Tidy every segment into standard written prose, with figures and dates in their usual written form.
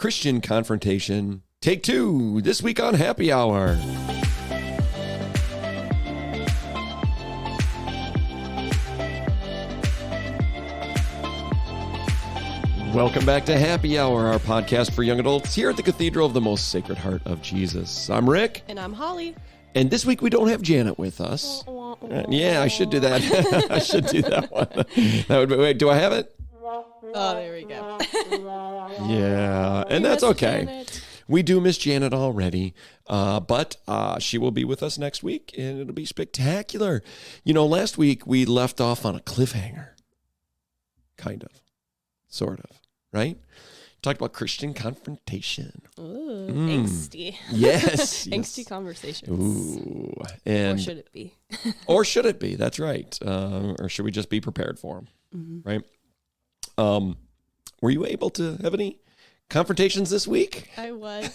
Christian Confrontation, Take 2, this week on Happy Hour. Welcome back to Happy Hour, our podcast for young adults here at the Cathedral of the Most Sacred Heart of Jesus. I'm Rick. And I'm Holly. And this week we don't have Janet with us. Yeah, I should do that. I should do that one. That would be, wait, do I have it? Oh, there we go. Yeah, and that's okay. Janet. We do miss Janet already, but she will be with us next week, and it'll be spectacular. You know, last week we left off on a cliffhanger. Kind of. Sort of. Right? Talked about Christian confrontation. Ooh, angsty. Yes. Angsty conversations. Ooh. And, or should it be? Or should it be? That's right. Or should we just be prepared for them? Mm-hmm. Right? Were you able to have any confrontations this week? I was.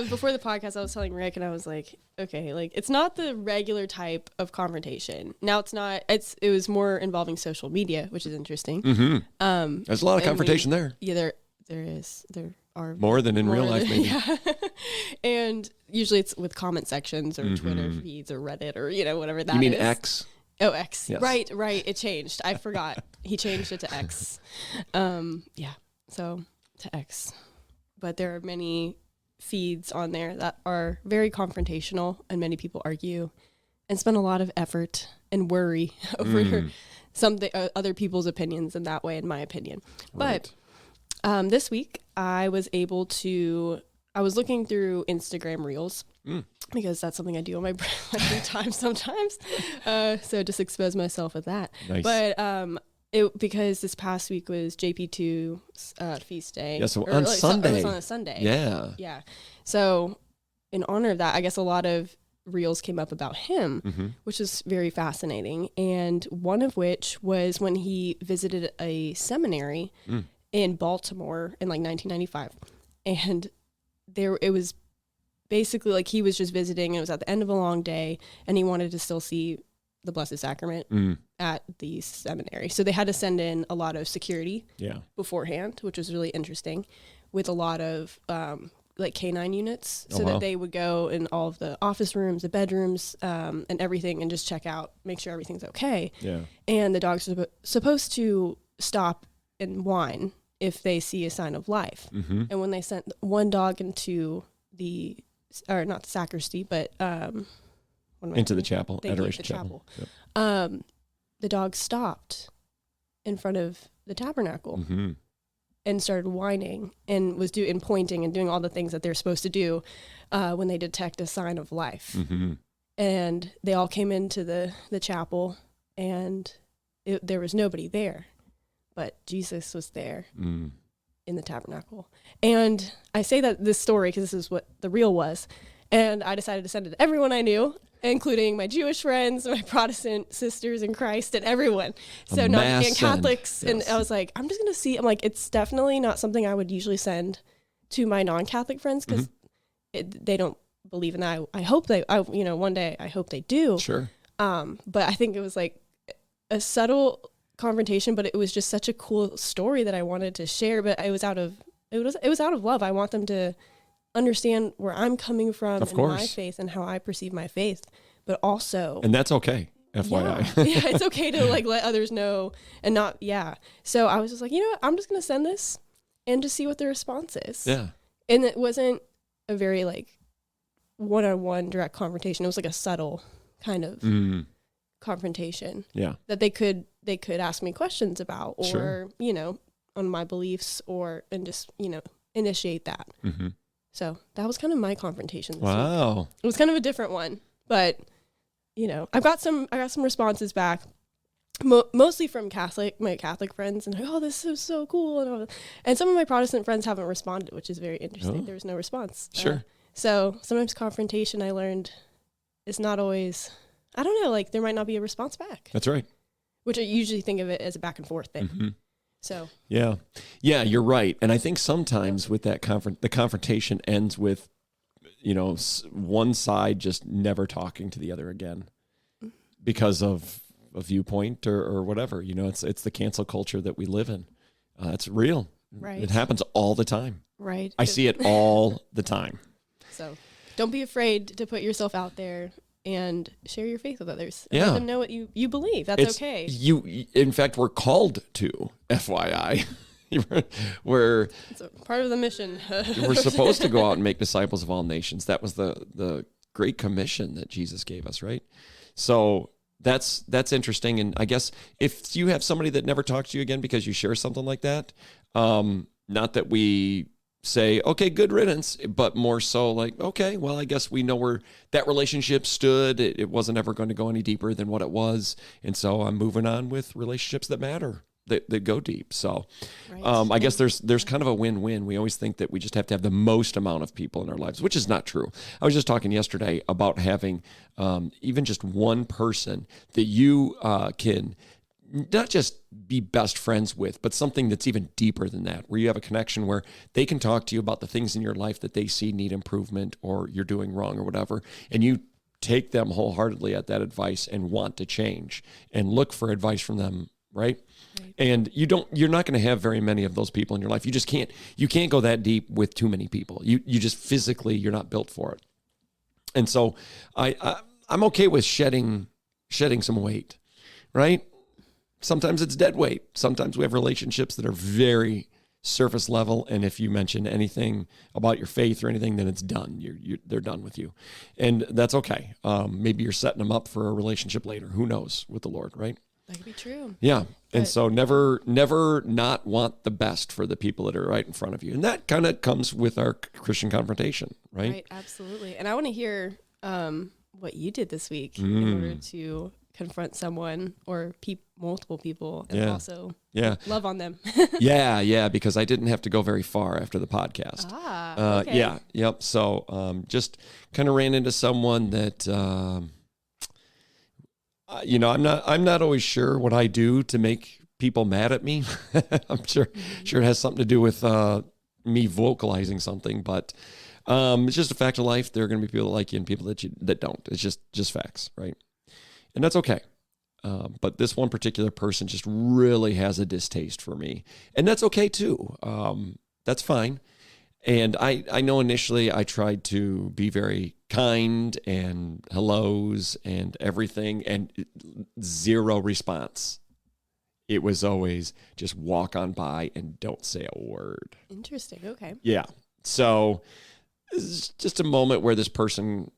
Before the podcast, I was telling Rick, and I was like, okay, like it's not the regular type of confrontation. Now it's not. It was more involving social media, which is interesting. Mm-hmm. There's a lot of confrontation there. Yeah, there is. There are more than in real life, maybe. Yeah. And usually it's with comment sections or Twitter feeds or Reddit or whatever that is. You mean X? Oh, X. Yes. Right. It changed. I forgot. He changed it to X. Yeah. So to X. But there are many feeds on there that are very confrontational, and many people argue and spend a lot of effort and worry over other people's opinions in that way, in my opinion. Right. But this week I was looking through Instagram Reels because that's something I do on my free time sometimes. So just expose myself with that. Nice. But because this past week was JP2's feast day. Yeah, so on Sunday. It was on a Sunday. Yeah. Yeah. So in honor of that, I guess a lot of reels came up about him, which is very fascinating. And one of which was when he visited a seminary in Baltimore in like 1995. And it was basically like he was just visiting. It was at the end of a long day, and he wanted to still see the Blessed Sacrament at the seminary. So they had to send in a lot of security beforehand, which was really interesting, with a lot of like canine units, so that they would go in all of the office rooms, the bedrooms, and everything, and just check out, make sure everything's okay. Yeah. And the dogs are supposed to stop and whine if they see a sign of life. And when they sent one dog into not the sacristy, but into the chapel, Adoration Chapel. Yep. The dog stopped in front of the tabernacle and started whining and was pointing and doing all the things that they're supposed to do when they detect a sign of life. And they all came into the chapel, and there was nobody there, but Jesus was there in the tabernacle. And I say that this story because this is what the reel was, and I decided to send it to everyone I knew, including my Jewish friends, my Protestant sisters in Christ, and everyone. So and Catholics. Yes. And I was like, I'm just going to see. I'm like, it's definitely not something I would usually send to my non-Catholic friends because they don't believe in that. I hope one day I hope they do. Sure. But I think it was like a subtle confrontation, but it was just such a cool story that I wanted to share. But it was out of love. I want them to understand where I'm coming from in my faith and how I perceive my faith, but also, and that's okay. FYI. Yeah, it's okay to like let others know and not. Yeah. So I was just like, what? I'm just going to send this and just see what the response is. Yeah. And it wasn't a very like one-on-one direct confrontation. It was like a subtle kind of confrontation. Yeah. That they could ask me questions about, or, on my beliefs, and just, initiate that. So that was kind of my confrontation this week. It was kind of a different one, but I got some responses back, mostly from my Catholic friends, and like, oh, this is so cool, and some of my Protestant friends haven't responded, which is very interesting. There was no response. Sure. So sometimes confrontation, I learned, is not always. I don't know. Like there might not be a response back. That's right. Which I usually think of it as a back and forth thing. So yeah, you're right. And I think sometimes with that the confrontation ends with, one side just never talking to the other again because of a viewpoint or whatever. It's the cancel culture that we live in. It's real. Right. It happens all the time. Right. I see it all the time. So don't be afraid to put yourself out there and share your faith with others. Yeah. Let them know what you believe. That's okay. In fact, we're called to, FYI. we're It's a part of the mission. we're supposed to go out and make disciples of all nations. That was the Great Commission that Jesus gave us, right? So that's interesting. And I guess if you have somebody that never talks to you again because you share something like that, not that we say, okay, good riddance, but more so like, okay, well, I guess we know where that relationship stood. It wasn't ever going to go any deeper than what it was. And so I'm moving on with relationships that matter, that go deep. So Right. I guess there's kind of a win-win. We always think that we just have to have the most amount of people in our lives, which is not true. I was just talking yesterday about having even just one person that you can not just be best friends with, but something that's even deeper than that, where you have a connection where they can talk to you about the things in your life that they see need improvement or you're doing wrong or whatever. And you take them wholeheartedly at that advice and want to change and look for advice from them. Right. And you're not going to have very many of those people in your life. You can't go that deep with too many people. You just physically, you're not built for it. And so I'm okay with shedding some weight, right? Sometimes it's dead weight. Sometimes we have relationships that are very surface level. And if you mention anything about your faith or anything, then it's done. They're done with you. And that's okay. Maybe you're setting them up for a relationship later. Who knows with the Lord, right? That could be true. Yeah. And so never not want the best for the people that are right in front of you. And that kind of comes with our Christian confrontation, right? Right. Absolutely. And I want to hear what you did this week in order to confront someone or multiple people and also love on them. Yeah, because I didn't have to go very far after the podcast. Okay. Yeah, yep. So just kind of ran into someone that, I'm not always sure what I do to make people mad at me. I'm sure it has something to do with me vocalizing something, but it's just a fact of life. There are going to be people that like you and people that don't. It's just facts, right? And that's okay. But this one particular person just really has a distaste for me. And that's okay too. That's fine. And I know initially I tried to be very kind and hellos and everything and zero response. It was always just walk on by and don't say a word. Interesting. Okay. Yeah. So it's just a moment where this person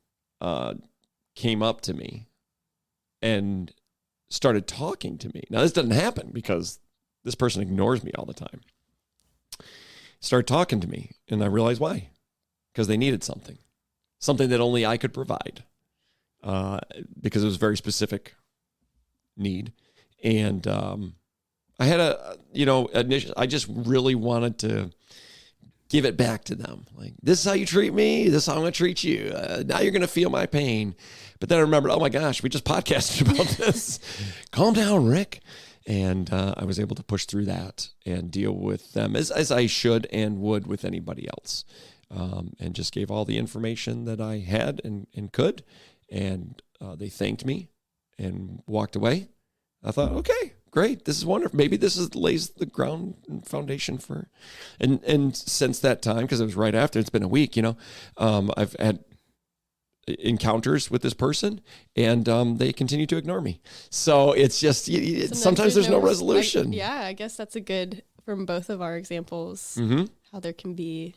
came up to me and started talking to me. Now, this doesn't happen because this person ignores me all the time. Started talking to me, and I realized why. Because they needed something that only I could provide, because it was a very specific need. And I had I just really wanted to give it back to them. Like, this is how you treat me. This is how I'm going to treat you. Now you're going to feel my pain. But then I remembered, oh my gosh, we just podcasted about this. Calm down, Rick. And I was able to push through that and deal with them as I should and would with anybody else. And just gave all the information that I had and could. And they thanked me and walked away. I thought, okay, great. This is wonderful. Maybe this lays the ground and foundation for, and since that time, because it was right after, it's been a week, I've had encounters with this person and they continue to ignore me. So it's just, sometimes there's no resolution. I guess that's a good, from both of our examples, how there can be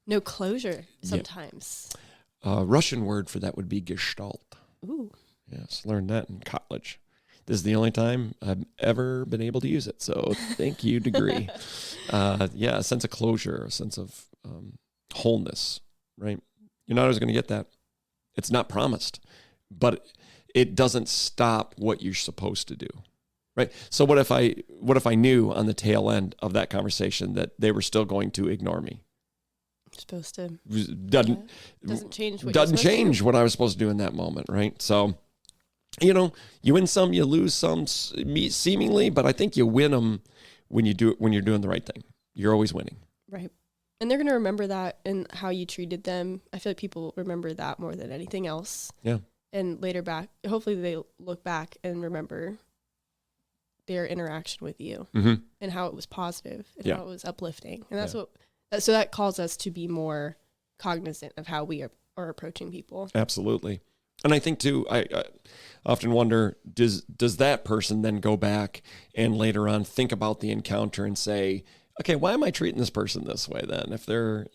no closure sometimes. Russian word for that would be gestalt. Ooh. Yes, learned that in college. This is the only time I've ever been able to use it. So thank you, degree. A sense of closure, a sense of wholeness, right? You're not always going to get that. It's not promised, but it doesn't stop what you're supposed to do, right? So what if I knew on the tail end of that conversation that they were still going to ignore me? Supposed to. Doesn't change what I was supposed to do in that moment, right? So, you win some, you lose some seemingly, but I think you win them when you're doing the right thing. You're always winning. Right. And they're going to remember that and how you treated them. I feel like people remember that more than anything else. Yeah. And later back, hopefully they look back and remember their interaction with you and how it was positive and how it was uplifting. And that's what So that calls us to be more cognizant of how we are approaching people. Absolutely. And I think too, I often wonder, does that person then go back and later on think about the encounter and say, okay, why am I treating this person this way then? If they're,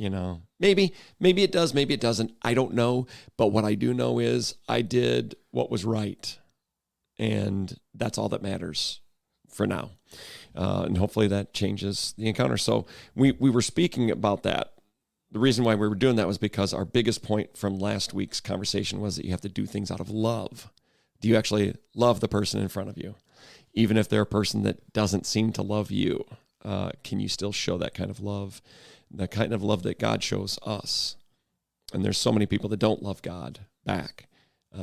maybe it does, maybe it doesn't. I don't know. But what I do know is I did what was right. And that's all that matters for now. And hopefully that changes the encounter. So we were speaking about that. The reason why we were doing that was because our biggest point from last week's conversation was that you have to do things out of love. Do you actually love the person in front of you? Even if they're a person that doesn't seem to love you, can you still show that kind of love? The kind of love that God shows us. And there's so many people that don't love God back.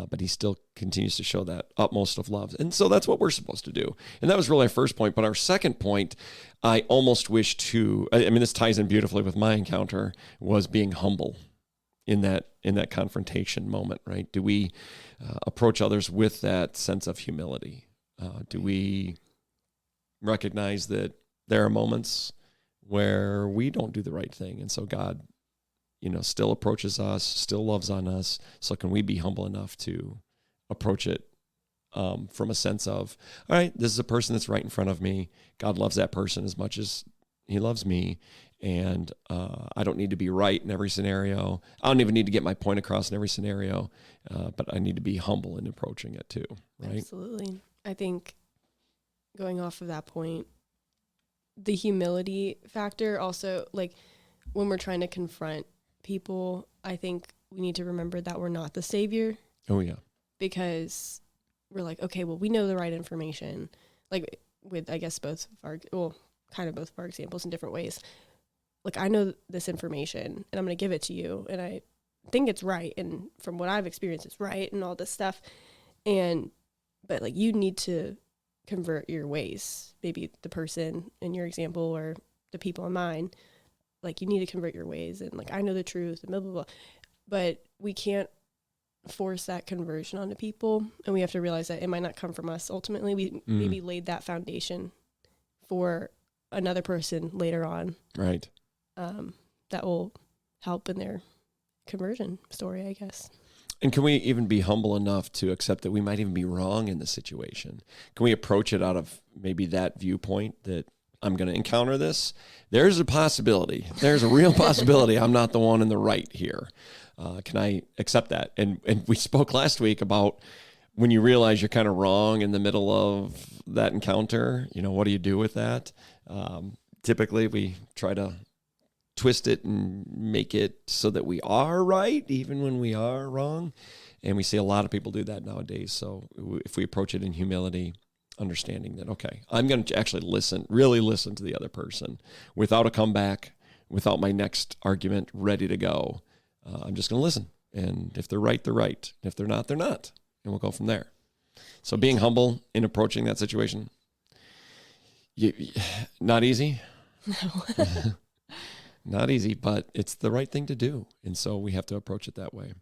But he still continues to show that utmost of love. And so that's what we're supposed to do. And that was really our first point. But our second point, I almost wish this ties in beautifully with my encounter, was being humble in that confrontation moment, right? Do we approach others with that sense of humility? Do we recognize that there are moments where we don't do the right thing? And so God still approaches us, still loves on us. So can we be humble enough to approach it from a sense of, all right, this is a person that's right in front of me. God loves that person as much as he loves me. And I don't need to be right in every scenario. I don't even need to get my point across in every scenario, but I need to be humble in approaching it too, right? Absolutely. I think going off of that point, the humility factor also, like when we're trying to confront people, I think we need to remember that we're not the savior. Oh, yeah. Because we're like, okay, well, we know the right information. Like with, I guess, both of our examples in different ways. Like, I know this information, and I'm going to give it to you, and I think it's right, and from what I've experienced, it's right, and all this stuff. But, like, you need to convert your ways. Maybe the person in your example or the people in mine, like, you need to convert your ways, and, like, I know the truth, and blah, blah, blah. But we can't force that conversion onto people, and we have to realize that it might not come from us. Ultimately, we maybe laid that foundation for another person later on. Right. That will help in their conversion story, I guess. And can we even be humble enough to accept that we might even be wrong in the situation? Can we approach it out of maybe that viewpoint that I'm going to encounter this? There's a possibility. There's a real possibility I'm not the one in the right here. Can I accept that? And we spoke last week about when you realize you're kind of wrong in the middle of that encounter, what do you do with that? Typically, we try to twist it and make it so that we are right, even when we are wrong. And we see a lot of people do that nowadays. So if we approach it in humility, understanding that, okay, I'm going to actually really listen to the other person without a comeback, without my next argument ready to go. I'm just going to listen. And if they're right, they're right. If they're not, they're not. And we'll go from there. So being humble in approaching that situation, not easy. No. Not easy, but it's the right thing to do. And so we have to approach it that way.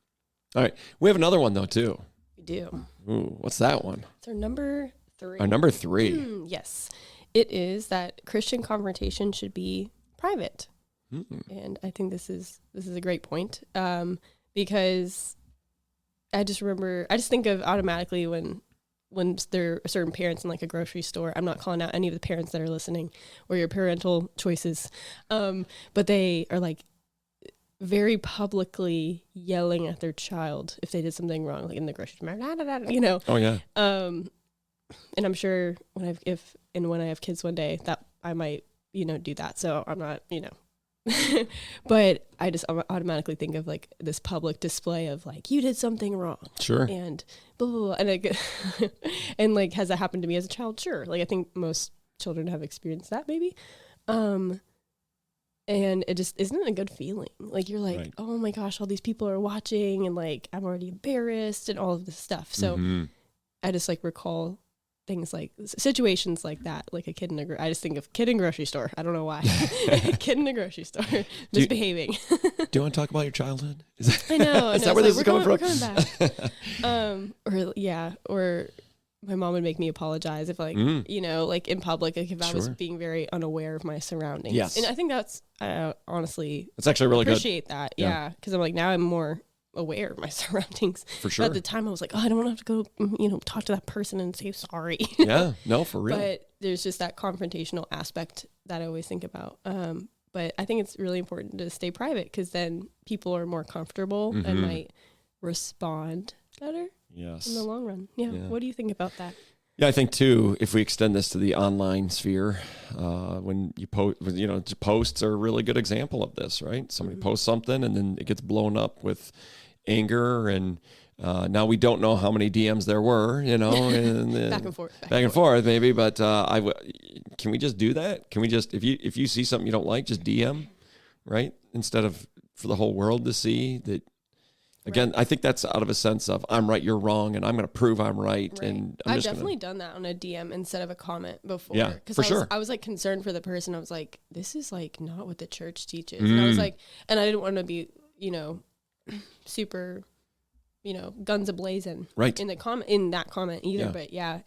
All right. We have another one, though, too. We do. Ooh, what's that one? It's our number 3. Our number 3. Yes. It is that Christian confrontation should be private. And I think this is a great point, because I just think of automatically when there are certain parents in like a grocery store. I'm not calling out any of the parents that are listening or your parental choices, but they are like very publicly yelling at their child if they did something wrong, like in the grocery store, Oh yeah. And I'm sure when I have kids one day that I might, do that. So I'm not, but I just automatically think of like this public display of like, you did something wrong. Sure. And blah, blah, blah. And and like, has that happened to me as a child? Sure. Like, I think most children have experienced that maybe. And it just isn't a good feeling. Like, you're like, right. Oh my gosh, all these people are watching and like, I'm already embarrassed and all of this stuff. So I just like recall things like situations like that, like a kid I just think of kid in grocery store. I don't know why. Kid in the grocery store misbehaving. Do you want to talk about your childhood? I know. Is that where this is coming from? We're coming back. Or my mom would make me apologize if like, you know, like in public, like if I was being very unaware of my surroundings. Yes. And I think that's, honestly, it's actually really appreciate that. Yeah. Cause I'm like, now I'm more aware of my surroundings. For sure. But at the time I was like, oh, I don't want to have to go, you know, talk to that person and say sorry. Yeah. No, for real. But there's just that confrontational aspect that I always think about. But I think it's really important to stay private because then people are more comfortable and might respond better. Yes. In the long run. Yeah. What do you think about that? Yeah, I think too, if we extend this to the online sphere, when you post, you know, posts are a really good example of this, right? Somebody posts something and then it gets blown up with anger and now we don't know how many DMs there were, you know, and back and forth, back and forth maybe, but can we just do that? Can we just, if you see something you don't like, just DM, right? Instead of for the whole world to see that. Again, I think that's out of a sense of I'm right, you're wrong, and I'm going to prove I'm right. And I've definitely done that on a DM instead of a comment before. Yeah, for sure. I was like concerned for the person. I was like, this is like not what the church teaches. And I was like, and I didn't want to be, you know, super, you know, guns a-blazing in that comment either. But yeah,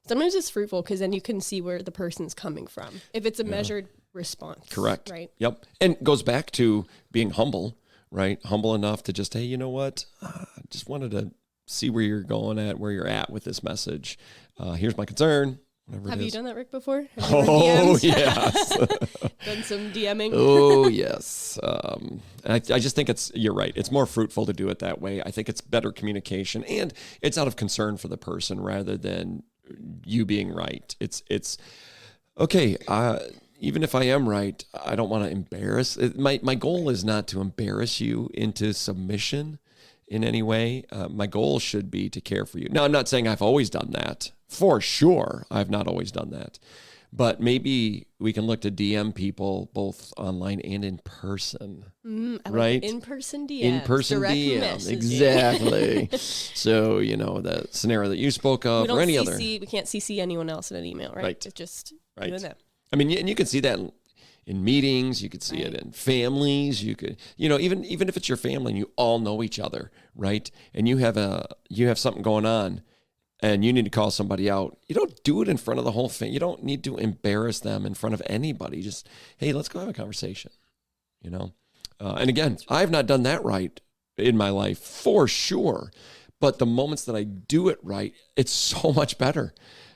sometimes it's fruitful because then you can see where the person's coming from. If it's a measured response. Correct. Right. Yep. And it goes back to being humble. Right? Humble enough to just, hey, you know what? I just wanted to see where you're going at, where you're at with this message. Here's my concern. Have you done that, Rick, before? Oh, yes. Done some DMing? Oh, yes. I just think you're right. It's more fruitful to do it that way. I think it's better communication and it's out of concern for the person rather than you being right. It's okay. Even if I am right, I don't want to embarrass. My goal is not to embarrass you into submission in any way. My goal should be to care for you. Now, I'm not saying I've always done that. For sure, I've not always done that. But maybe we can look to DM people both online and in person, right? Like in-person DMs. In-person DMs, exactly. So, you know, the scenario that you spoke of or any other. We can't CC anyone else in an email, right? It's just doing that. I mean, and you can see that in meetings. You could see it in families. You could, you know, even if it's your family and you all know each other, right? And you have something going on, and you need to call somebody out. You don't do it in front of the whole family. You don't need to embarrass them in front of anybody. Just, hey, let's go have a conversation. You know, and again, I've not done that right in my life for sure, but the moments that I do it right, it's so much better.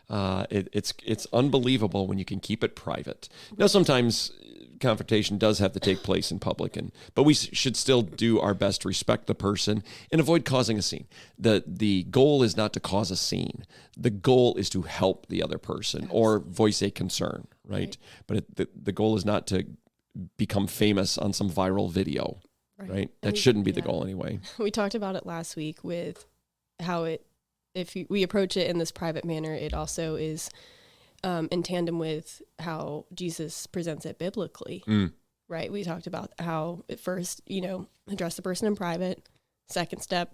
It's unbelievable when you can keep it private. Now, sometimes confrontation does have to take place in public, but we should still do our best to respect the person and avoid causing a scene. The goal is not to cause a scene. The goal is to help the other person or voice a concern, right? But the goal is not to become famous on some viral video, right? That shouldn't be the goal anyway. We talked about it last week with how we approach it in this private manner, it also is in tandem with how Jesus presents it biblically, right? We talked about how at first, you know, address the person in private. Second step,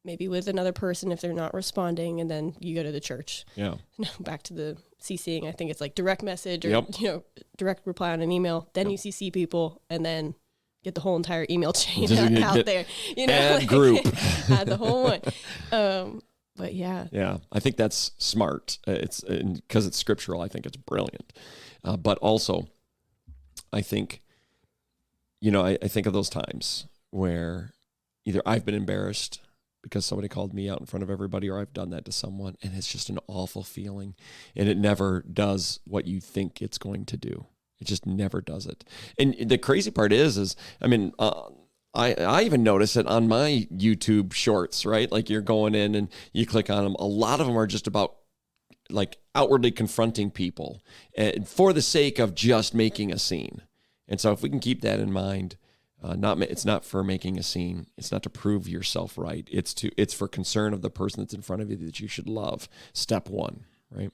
maybe with another person if they're not responding, and then you go to the church. Yeah. Back to the CCing, I think it's like direct message or you know, direct reply on an email. Then you CC people, and then get the whole entire email chain out there. You know, add group, add the whole one. But yeah, I think that's smart. It's because it's scriptural. I think it's brilliant. But also, I think, you know, I think of those times where either I've been embarrassed because somebody called me out in front of everybody, or I've done that to someone, and it's just an awful feeling, and it never does what you think it's going to do. It just never does it. And the crazy part is I mean, I even notice it on my YouTube shorts, right? Like you're going in and you click on them. A lot of them are just about like outwardly confronting people for the sake of just making a scene. And so if we can keep that in mind, it's not for making a scene. It's not to prove yourself right. It's for concern of the person that's in front of you that you should love. Step one, right?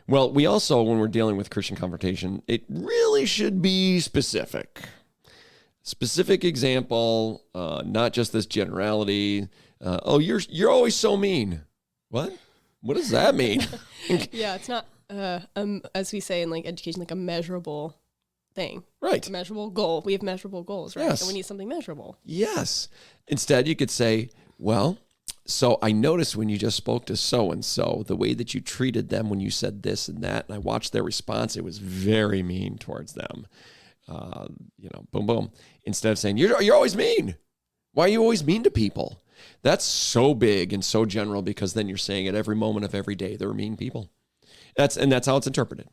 Well, we also, when we're dealing with Christian confrontation, it really should be specific. Specific example, not just this generality. You're always so mean. What? What does that mean? Yeah, it's not, as we say in like education, like a measurable thing. Right. A measurable goal. We have measurable goals, right? Yes. And we need something measurable. Yes. Instead, you could say, well, so I noticed when you just spoke to so-and-so, the way that you treated them when you said this and that, and I watched their response, it was very mean towards them. Boom, boom. Instead of saying, you're always mean. Why are you always mean to people? That's so big and so general, because then you're saying at every moment of every day, there are mean people. That's how it's interpreted.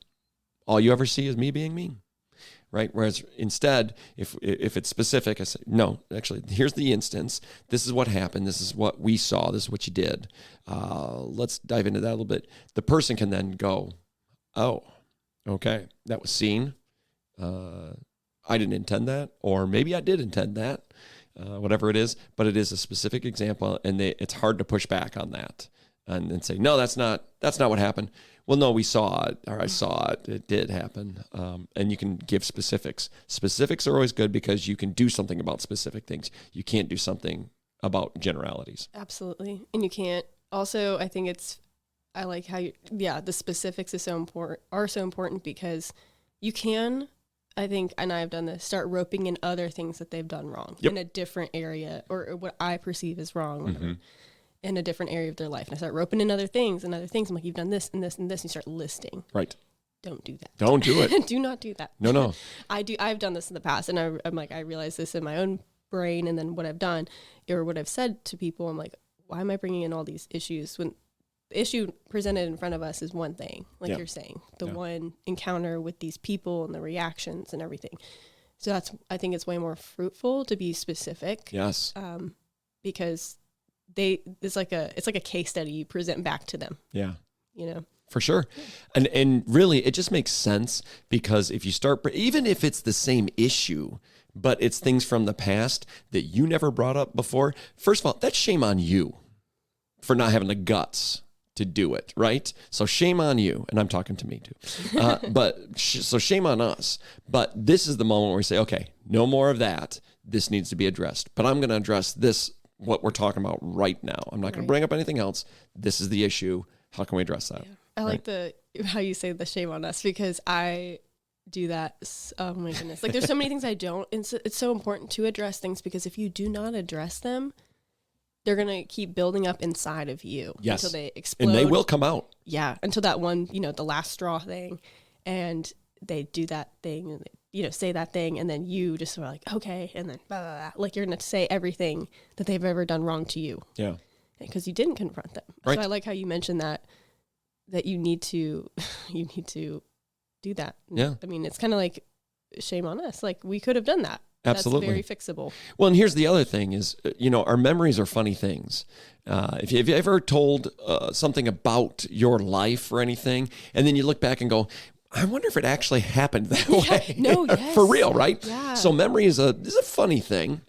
All you ever see is me being mean. Right? Whereas instead, if it's specific, I say, no, actually, here's the instance. This is what happened. This is what we saw. This is what you did. Let's dive into that a little bit. The person can then go, oh, okay, that was seen. I didn't intend that, or maybe I did intend that, whatever it is, but it is a specific example, and it's hard to push back on that and say, no, that's not what happened. Well, no, we saw it, or I saw it. It did happen. And you can give specifics. Specifics are always good because you can do something about specific things. You can't do something about generalities. Absolutely. And you can't. Also, I think I like how the specifics are so important because you can, I think, and I've done this, start roping in other things that they've done wrong in a different area, or what I perceive as wrong, whatever. In a different area of their life. And I start roping in other things. I'm like, you've done this and this and this. And you start listing. Right. Don't do that. Don't do it. Do not do that. No. I've done this in the past. And I'm like, I realize this in my own brain. And then what I've done or what I've said to people, I'm like, why am I bringing in all these issues when the issue presented in front of us is one thing, like you're saying, the one encounter with these people and the reactions and everything. So I think it's way more fruitful to be specific. Yes. Because it's like a case study you present back to them. Yeah. For sure. And really, it just makes sense, because if you start, even if it's the same issue, but it's things from the past that you never brought up before, first of all, that's shame on you for not having the guts to do it, right? So shame on you. And I'm talking to me too. So shame on us. But this is the moment where we say, okay, no more of that. This needs to be addressed. But I'm going to address this, what we're talking about right now. I'm not going to bring up anything else. This is the issue. How can we address that? Yeah. I like how you say the shame on us, because I do that. Oh my goodness. Like there's so many things I don't. It's so important to address things, because if you do not address them, they're going to keep building up inside of you until they explode. And they will come out. Yeah. Until that one, the last straw thing, and they do that thing and say that thing, and then you just sort of like, okay, and then blah, blah, blah. Like you're going to say everything that they've ever done wrong to you. Yeah. Because you didn't confront them. Right. So I like how you mentioned that you need to do that. Yeah. I mean, it's kind of like shame on us. Like we could have done that. Absolutely. That's very fixable. Well, and here's the other thing is, our memories are funny things. If you ever told something about your life or anything, and then you look back and go, I wonder if it actually happened that way. No, yes. For real, right? Yeah. So memory is a funny thing.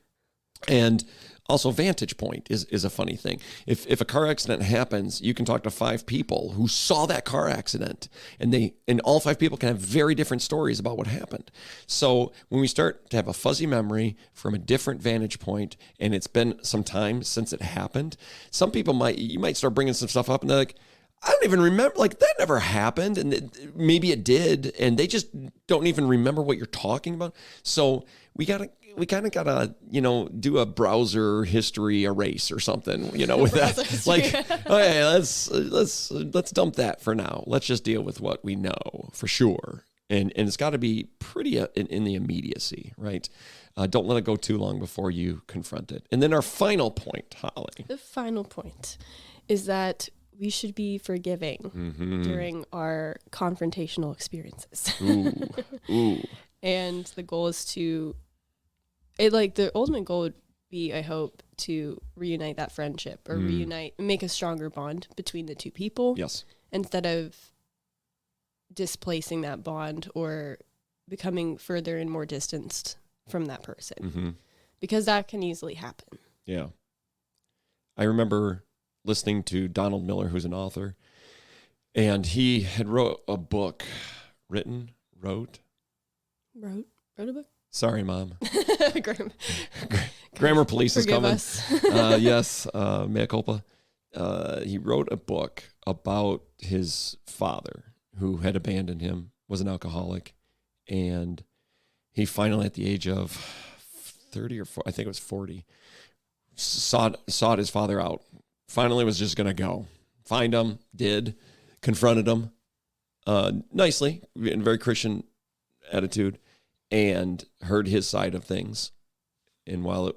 And also vantage point is a funny thing. If a car accident happens, you can talk to 5 people who saw that car accident, and all 5 people can have very different stories about what happened. So when we start to have a fuzzy memory from a different vantage point, and it's been some time since it happened, some people you might start bringing some stuff up, and they're like, I don't even remember, like that never happened. And maybe it did. And they just don't even remember what you're talking about. So we kind of gotta, do a browser history erase or something, with that. Like, okay, let's dump that for now. Let's just deal with what we know for sure. And it's got to be pretty in the immediacy, right? Don't let it go too long before you confront it. And then our final point, Holly. The final point is that we should be forgiving during our confrontational experiences. Ooh. And the goal is the ultimate goal would be, I hope, to reunite that friendship or make a stronger bond between the two people. Yes. Instead of displacing that bond or becoming further and more distanced from that person. Because that can easily happen. Yeah. I remember listening to Donald Miller, who's an author, and he had wrote a book. Wrote a book? Sorry, Mom. Grammar police is coming. Yes, mea culpa. He wrote a book about his father, who had abandoned him, was an alcoholic, and he finally, at the age of 30 or 40, I think it was 40, sought his father out finally was just going to go. Find him, did, confronted him nicely, in a very Christian attitude, and heard his side of things. And while it,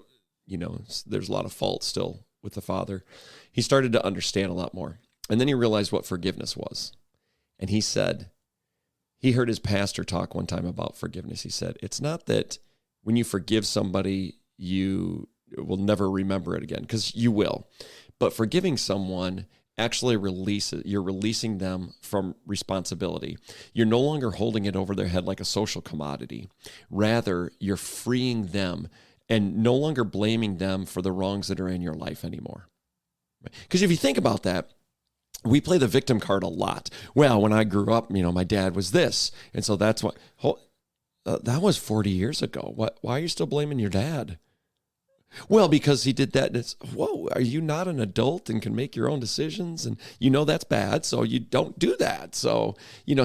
there's a lot of fault still with the father, he started to understand a lot more. And then he realized what forgiveness was. And he said, he heard his pastor talk one time about forgiveness. He said, it's not that when you forgive somebody, you will never remember it again, because you will. But forgiving someone actually you're releasing them from responsibility. You're no longer holding it over their head like a social commodity. Rather, you're freeing them and no longer blaming them for the wrongs that are in your life anymore. Because if you think about that, we play the victim card a lot. Well, when I grew up, my dad was this. And so that's what, that was 40 years ago. Why are you still blaming your dad? Well, because he did that. And it's, whoa, are you not an adult and can make your own decisions? And that's bad, so you don't do that. So,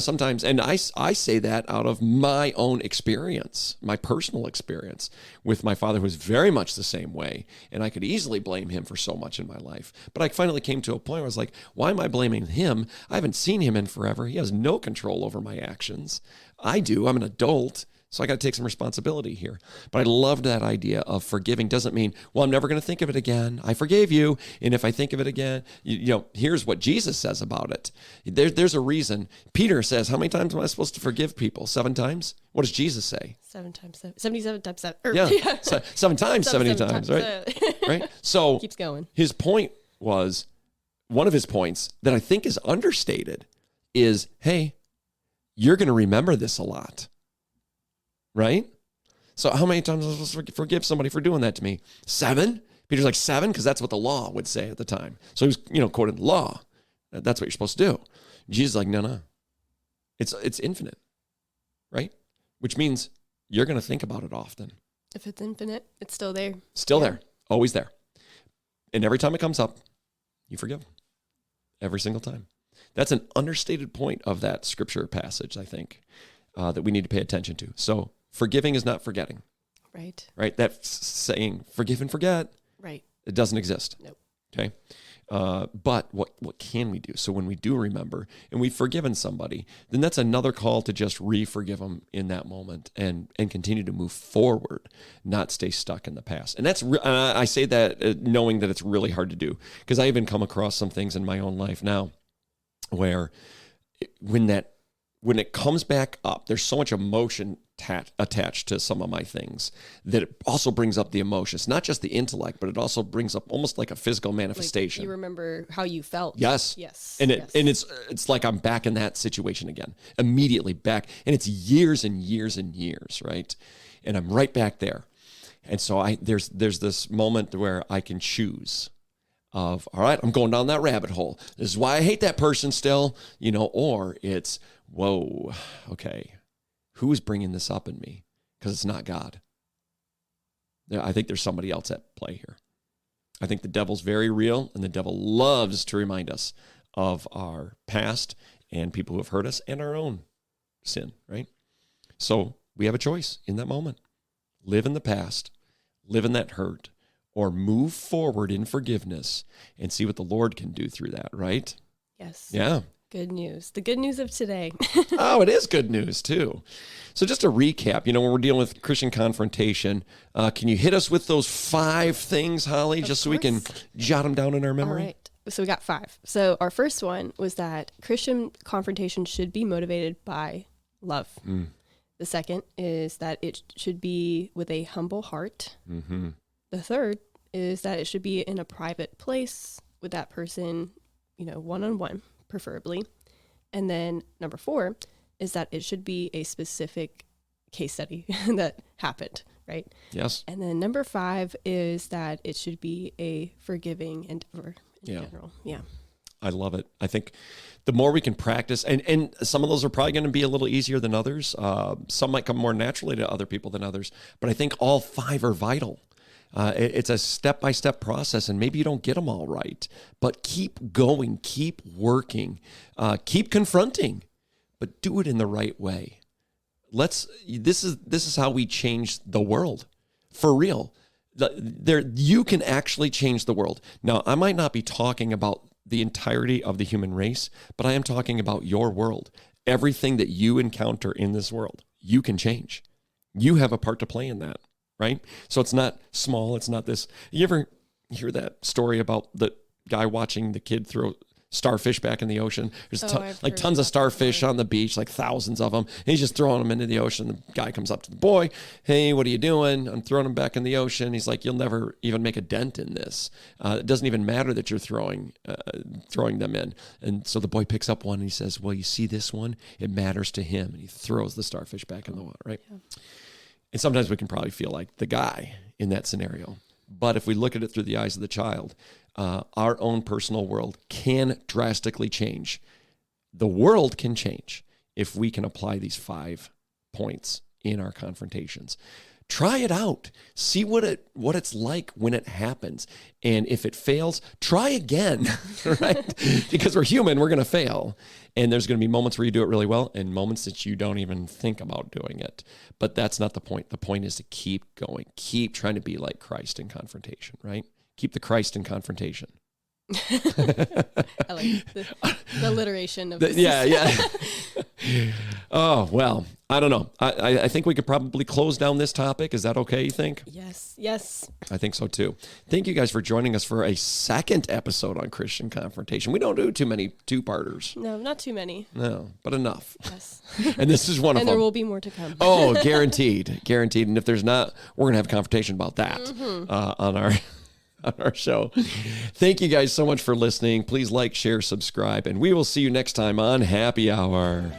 sometimes, and I say that out of my own experience, my personal experience with my father, who was very much the same way. And I could easily blame him for so much in my life. But I finally came to a point where I was like, why am I blaming him? I haven't seen him in forever. He has no control over my actions. I do. I'm an adult. So I got to take some responsibility here. But I loved that idea of forgiving doesn't mean, well, I'm never going to think of it again. I forgave you. And if I think of it again, here's what Jesus says about it. There's a reason. Peter says, how many times am I supposed to forgive people? 7 times? What does Jesus say? 7 times 7. 77 times 7. Yeah. 7 times, 70 times, right? Right? So keeps going. His point was, one of his points that I think is understated is, hey, you're going to remember this a lot. Right? So how many times am I supposed to forgive somebody for doing that to me? 7? Peter's like, 7? Because that's what the law would say at the time. So he was, quoting the law. That's what you're supposed to do. Jesus is like, no. It's infinite. Right? Which means you're going to think about it often. If it's infinite, it's still there. Still there. Always there. And every time it comes up, you forgive. Every single time. That's an understated point of that scripture passage, I think, that we need to pay attention to. So forgiving is not forgetting. Right. Right? That saying, forgive and forget. Right. It doesn't exist. Nope. Okay? But what can we do? So when we do remember and we've forgiven somebody, then that's another call to just re-forgive them in that moment and continue to move forward, not stay stuck in the past. And that's I say that knowing that it's really hard to do, because I even come across some things in my own life now where when it comes back up, there's so much emotion attached to some of my things that it also brings up the emotions, not just the intellect, but it also brings up almost like a physical manifestation. Like you remember how you felt. Yes. And yes. It's like I'm back in that situation again, immediately back. And it's years and years and years, right? And I'm right back there. And so there's this moment where I can choose of, all right, I'm going down that rabbit hole. This is why I hate that person still, or it's, whoa, okay, who is bringing this up in me? Because it's not God. I think there's somebody else at play here. I think the devil's very real, and the devil loves to remind us of our past and people who have hurt us and our own sin, right? So we have a choice in that moment. Live in the past, live in that hurt, or move forward in forgiveness and see what the Lord can do through that, right? Yes. Yeah. Good news. The good news of today. Oh, it is good news too. So just to recap, when we're dealing with Christian confrontation, can you hit us with those 5 things, Holly, just so we can jot them down in our memory? All right. So we got 5. So our first one was that Christian confrontation should be motivated by love. The second is that it should be with a humble heart. Mm-hmm. The third is that it should be in a private place with that person, one-on-one, preferably. And then number 4 is that it should be a specific case study that happened, right? Yes. And then number 5 is that it should be a forgiving endeavor in general. Yeah. I love it. I think the more we can practice, and some of those are probably going to be a little easier than others. Some might come more naturally to other people than others, but I think all 5 are vital. It's a step-by-step process, and maybe you don't get them all right, but keep going, keep working, keep confronting, but do it in the right way. This is how we change the world, for real. You can actually change the world. Now, I might not be talking about the entirety of the human race, but I am talking about your world. Everything that you encounter in this world, you can change. You have a part to play in that, right? So it's not small. It's not this. You ever hear that story about the guy watching the kid throw starfish back in the ocean? There's tons of starfish on the beach, like thousands of them. And he's just throwing them into the ocean. The guy comes up to the boy. Hey, what are you doing? I'm throwing them back in the ocean. He's like, you'll never even make a dent in this. It doesn't even matter that you're throwing them in. And so the boy picks up one and he says, well, you see this one? It matters to him. And he throws the starfish back in the water, right? Yeah. And sometimes we can probably feel like the guy in that scenario. But if we look at it through the eyes of the child, our own personal world can drastically change. The world can change if we can apply these 5 points in our confrontations. Try it out. See what it's like when it happens. And if it fails, try again, right? Because we're human, we're going to fail. And there's going to be moments where you do it really well and moments that you don't even think about doing it. But that's not the point. The point is to keep going. Keep trying to be like Christ in confrontation, right? Keep the Christ in confrontation. I like the alliteration of this. Yeah. Oh, well, I don't know. I think we could probably close down this topic. Is that okay, you think? Yes. I think so, too. Thank you guys for joining us for a second episode on Christian confrontation. We don't do too many two-parters. No, not too many. No, but enough. Yes. And this is one of them. And there will be more to come. Oh, guaranteed. Guaranteed. And if there's not, we're going to have a confrontation about that on our show. Thank you guys so much for listening. Please like, share, subscribe, and we will see you next time on Happy Hour.